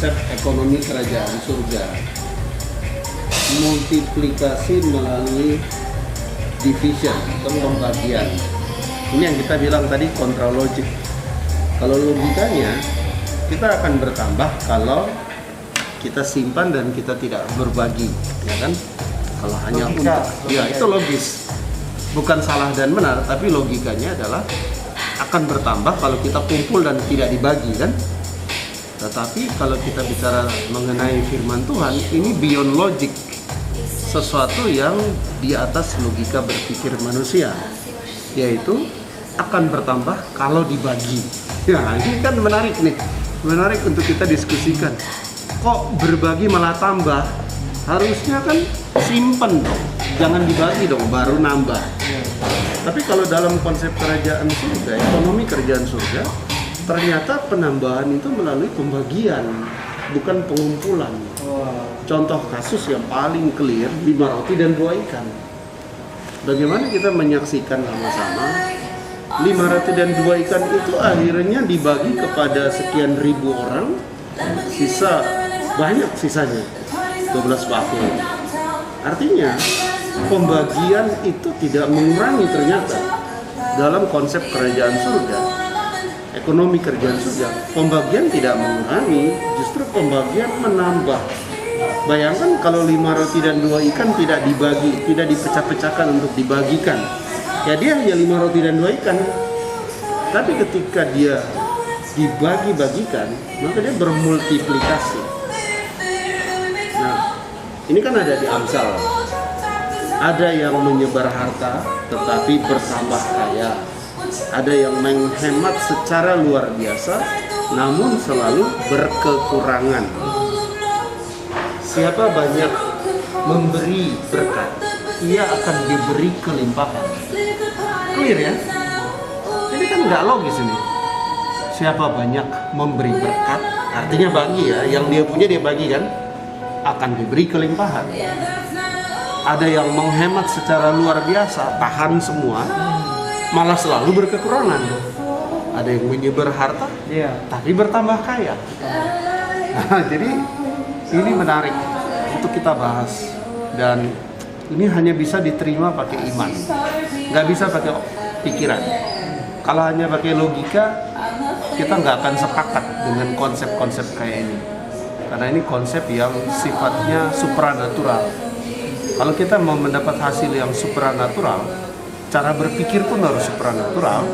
konsep ekonomi kerajaan surga. Multiplikasi melalui division atau pembagian. Ini yang kita bilang tadi kontra logik. Kalau logikanya kita akan bertambah kalau kita simpan dan kita tidak berbagi, ya kan? Kalau hanya Logika. ya itu logis. Bukan salah dan benar, tapi logikanya adalah akan bertambah kalau kita kumpul dan tidak dibagi, kan? Tetapi kalau kita bicara mengenai firman Tuhan, ini beyond logic, sesuatu yang di atas logika berpikir manusia, yaitu akan bertambah kalau dibagi. Ya, ini kan menarik nih, menarik untuk kita diskusikan. Kok berbagi malah tambah? Harusnya kan simpen dong, jangan dibagi dong, baru nambah. Tapi kalau dalam konsep kerajaan surga, ekonomi kerajaan surga, ternyata penambahan itu melalui pembagian, bukan pengumpulan. Contoh kasus yang paling clear, 5 roti dan 2 ikan. Bagaimana kita menyaksikan sama-sama 5 roti dan 2 ikan itu akhirnya dibagi kepada sekian ribu orang, sisa banyak sisanya, 12 bakul. Artinya pembagian itu tidak mengurangi ternyata dalam konsep kerajaan surga. Ekonomi kerajaan surga, pembagian tidak mengurangi, justru pembagian menambah. Bayangkan kalau 5 roti dan 2 ikan tidak dibagi, tidak dipecah-pecahkan untuk dibagikan. Ya dia hanya 5 roti dan 2 ikan. Tapi ketika dia dibagi-bagikan, maka dia bermultiplikasi. Nah, ini kan ada di Amsal. Ada yang menyebar harta tetapi bertambah kaya. Ada yang menghemat secara luar biasa namun selalu berkekurangan. Siapa banyak memberi berkat, ia akan diberi kelimpahan. Clear ya? Jadi kan nggak logis ini. Siapa banyak memberi berkat, artinya bagi ya, yang dia punya dia bagi kan, akan diberi kelimpahan. Ada yang menghemat secara luar biasa, tahan semua, malah selalu berkekurangan. Ada yang menyebar harta, tapi bertambah kaya. Nah, jadi ini menarik untuk kita bahas, dan ini hanya bisa diterima pakai iman, nggak bisa pakai pikiran. Kalau hanya pakai logika, kita nggak akan sepakat dengan konsep-konsep kayak ini, karena ini konsep yang sifatnya supranatural. Kalau kita mau mendapat hasil yang supranatural, cara berpikir pun harus supranatural.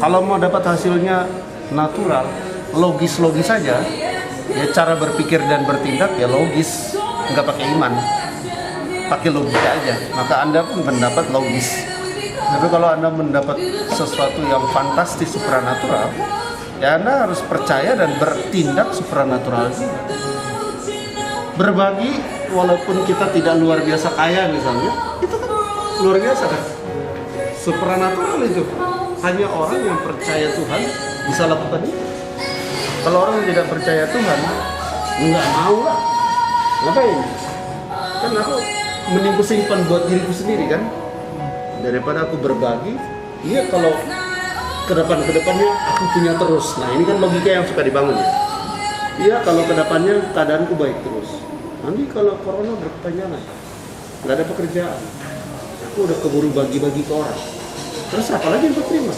Kalau mau dapat hasilnya natural, logis-logis saja, ya cara berpikir dan bertindak ya logis, nggak pakai iman, pakai logika aja, maka Anda pun mendapat logis. Tapi kalau Anda mendapat sesuatu yang fantastis supranatural, ya Anda harus percaya dan bertindak supranatural juga. Berbagi walaupun kita tidak luar biasa kaya misalnya, itu kan luar biasa kan, supranatural itu. Hanya orang yang percaya Tuhan bisa lakukan itu. Kalau orang yang tidak percaya Tuhan, nggak mau lah. Ngapain? Kan aku mending simpan buat diriku sendiri kan, daripada aku berbagi. Iya, kalau kedepannya aku punya terus. Nah ini kan logika yang suka dibangun ya. Iya, kalau kedepannya keadaanku baik terus. Nanti kalau corona berkepanjangan, nggak ada pekerjaan, aku udah keburu bagi-bagi ke orang. Terus apa lagi yang aku terima?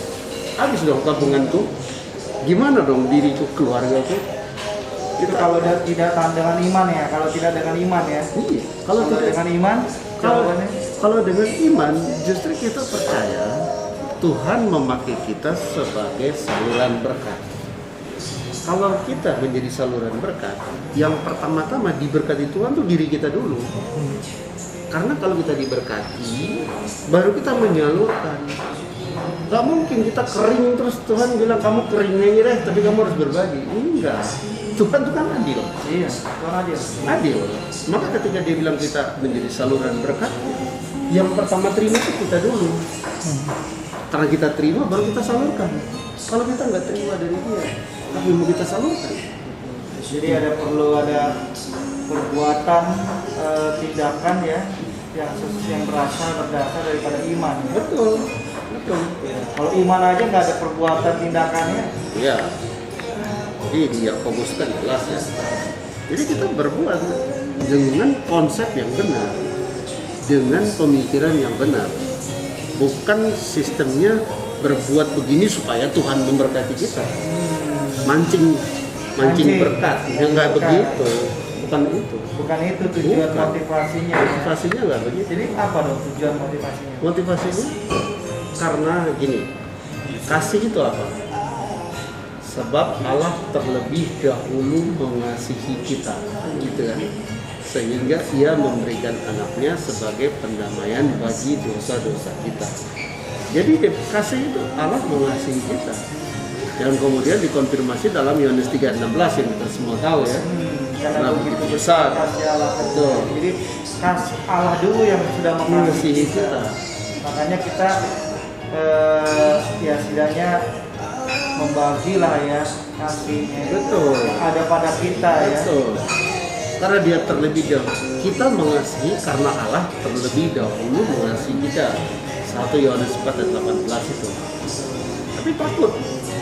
Habis dong tabunganku. Gimana dong diriku, keluargaku? Itu kalau tidak dengan iman ya, kalau tidak dengan iman ya. Iya. Kalau tidak dengan iman, jawabannya. Kalau dengan iman, justru kita percaya Tuhan memakai kita sebagai saluran berkat. Kalau kita menjadi saluran berkat, yang pertama-tama diberkati Tuhan tuh diri kita dulu. Karena kalau kita diberkati, baru kita menyalurkan. Gak mungkin kita kering terus Tuhan bilang kamu kering aja deh, tapi kamu harus berbagi. Enggak. Tuhan itu kan adil. Iya, Tuhan adil. Adil. Maka ketika dia bilang kita menjadi saluran berkat, yang pertama terima itu kita dulu. Karena kita terima baru kita salurkan. Kalau kita nggak terima dari dia, tapi mau kita salurkan. Jadi perlu ada perbuatan, tindakan ya, yang berdasar daripada iman. Betul. Ya. Kalau iman aja nggak ada perbuatan tindakannya, Iya. di Yakobus kan jelas ya. Jadi kita berbuat dengan konsep yang benar, dengan pemikiran yang benar, bukan sistemnya berbuat begini supaya Tuhan memberkati kita, mancing berkat, ya nggak begitu, bukan itu. Bukan itu tujuan Bukan. motivasinya. Motivasinya nggak begitu. Jadi apa dong tujuan motivasinya? Motivasinya karena gini, kasih itu apa? Sebab Allah terlebih dahulu mengasihi kita, gitu kan? Sehingga Ia memberikan anaknya sebagai pendamaian bagi dosa-dosa kita. Jadi kasih itu Allah mengasihi kita. Dan kemudian dikonfirmasi dalam Yohanes 3:16 yang kita semua tahu ya. Karena Nah, begitu besar. kasih Allah ke Betul. kita. Jadi kasih Allah dulu yang sudah mengasihi Mengasihi kita. kita. Makanya kita ya setidaknya membagilah ya kasihnya. Betul. Ada pada kita ya. Betul. Karena Dia terlebih dahulu. Kita mengasihi karena Allah terlebih dahulu mengasihi kita. 1 Yohanes 4:18 itu. Tapi takut.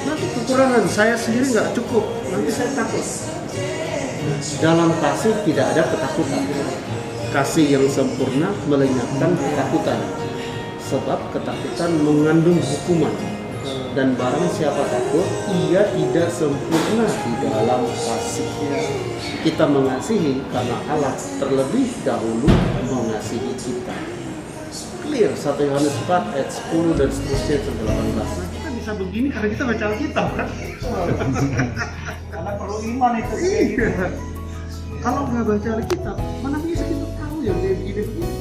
Nanti kekurangan saya sendiri nggak cukup. Nanti saya takut. Dalam kasih tidak ada ketakutan. Kasih yang sempurna melenyapkan ketakutan. Sebab ketakutan mengandung hukuman. Dan barang siapa takut, ia tidak sempurna di dalam kasih. Kita mengasihi karena Allah terlebih dahulu mengasihi kita. Clear 1 Yohanes 4 ayat 10 dan seterusnya sampai 18. Nah, kita bisa begini karena kita baca Alkitab kan? Karena perlu iman itu kayak gitu. Kalau nggak baca Alkitab, mana bisa kita tahu yang dia begini-begini?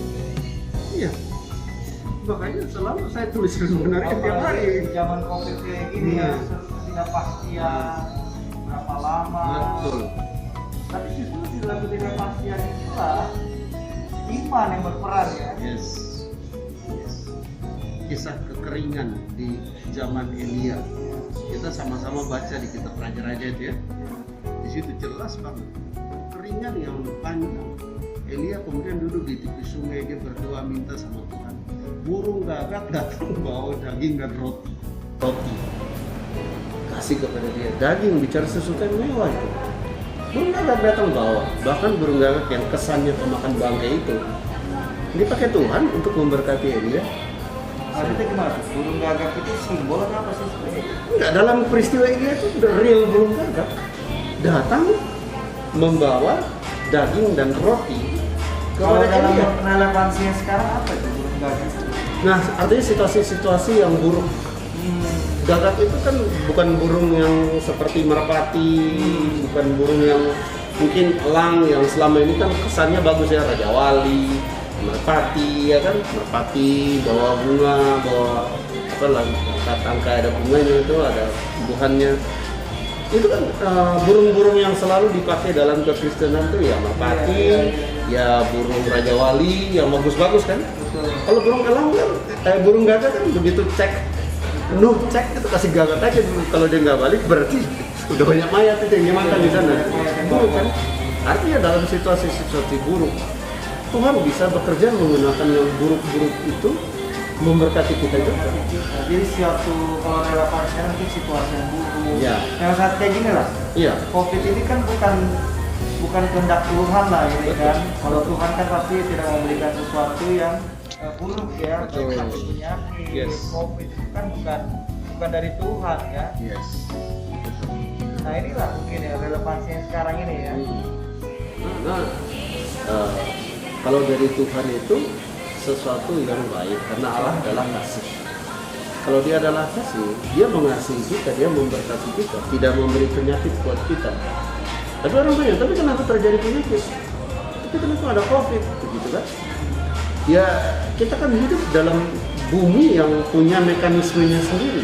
Iya. Makanya selalu saya tulis sebenarnya tiap Apalagi hari. di zaman COVID kayak gini ya, ketidakpastian berapa lama. Betul. Tapi justru di dalam ketidakpastian itulah iman yang berperan ya. Yes. Kisah kekeringan di zaman Elia. Kita sama-sama baca di kitab Raja-Raja itu ya. Di situ jelas banget kekeringan yang panjang. Elia kemudian duduk di tepi sungai, dia berdoa minta sama Tuhan. Burung gagak datang bawa daging dan roti. Kasih kepada dia daging, bicara sesuatu yang mewah itu. Burung gagak datang bawa, bahkan burung gagak yang kesannya pemakan bangkai itu dipakai Tuhan untuk memberkati Elia. Maksudnya gimana tuh? Burung gagak itu simbol atau apa sih sebenarnya? Enggak, dalam peristiwa ini itu udah real burung gagak datang membawa daging dan roti Kalau kepada dalam Elia. relevansinya sekarang apa itu burung gagak? Nah, artinya situasi-situasi yang buruk. Gagak itu kan bukan burung yang seperti merpati, bukan burung yang mungkin elang yang selama ini kan kesannya bagus ya, Raja Wali, merpati ya kan, merpati bawa bunga, bawa apa lah, tangkai ada bunganya itu, ada tumbuhannya. Itu kan burung-burung yang selalu dipakai dalam kekristenan tuh ya merpati, ya burung Raja Wali yang bagus-bagus kan. Betul. Kalau burung elang kan, burung gagak kan begitu cek itu kasih gagak aja dulu. Kalau dia nggak balik berarti udah banyak mayat itu yang dimakan di sana. Buruk kan? Artinya dalam situasi-situasi buruk Tuhan bisa bekerja menggunakan yang buruk-buruk itu memberkati kita juga. Jadi suatu kalau relevansinya nanti situasi yang buruk. Iya. Yang saat kayak gini lah. Iya. COVID ini kan bukan kehendak Tuhan lah ini Betul. kan. Kalau Tuhan kan pasti tidak memberikan sesuatu yang buruk ya, Betul. baik sakit penyakit, Yes. COVID itu kan bukan dari Tuhan ya. Yes. Nah inilah mungkin ya relevansinya sekarang ini ya. Nah, kalau dari Tuhan itu sesuatu yang baik karena Allah adalah kasih. Kalau Dia adalah kasih, Dia mengasihi kita, Dia memberkati kita, tidak memberi penyakit buat kita. Tapi orang tanya, tapi kenapa terjadi penyakit? Tapi kenapa ada COVID? Begitu kan? Ya, kita kan hidup dalam bumi yang punya mekanismenya sendiri.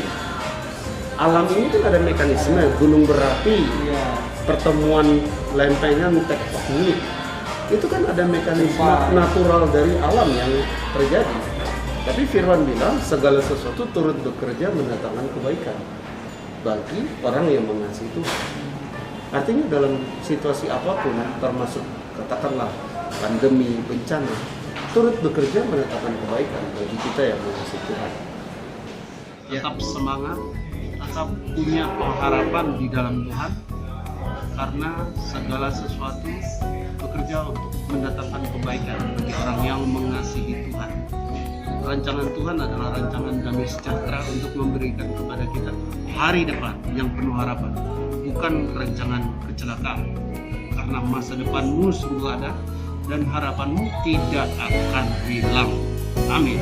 Alam ini kan ada mekanisme, gunung berapi, Iya. pertemuan lempengan tektonik. Itu kan ada mekanisme natural dari alam yang terjadi. Tapi Firman bilang segala sesuatu turut bekerja mendatangkan kebaikan bagi orang yang mengasihi Tuhan. Artinya dalam situasi apapun, termasuk katakanlah pandemi, bencana, turut bekerja mendatangkan kebaikan bagi kita yang mengasihi Tuhan. Tetap semangat, tetap punya pengharapan di dalam Tuhan, karena segala sesuatu bekerja untuk mendatangkan kebaikan bagi orang yang mengasihi Tuhan. Rancangan Tuhan adalah rancangan damai sejahtera untuk memberikan kepada kita hari depan yang penuh harapan, bukan rancangan kecelakaan. Karena masa depanmu sungguh ada dan harapanmu tidak akan hilang. Amin.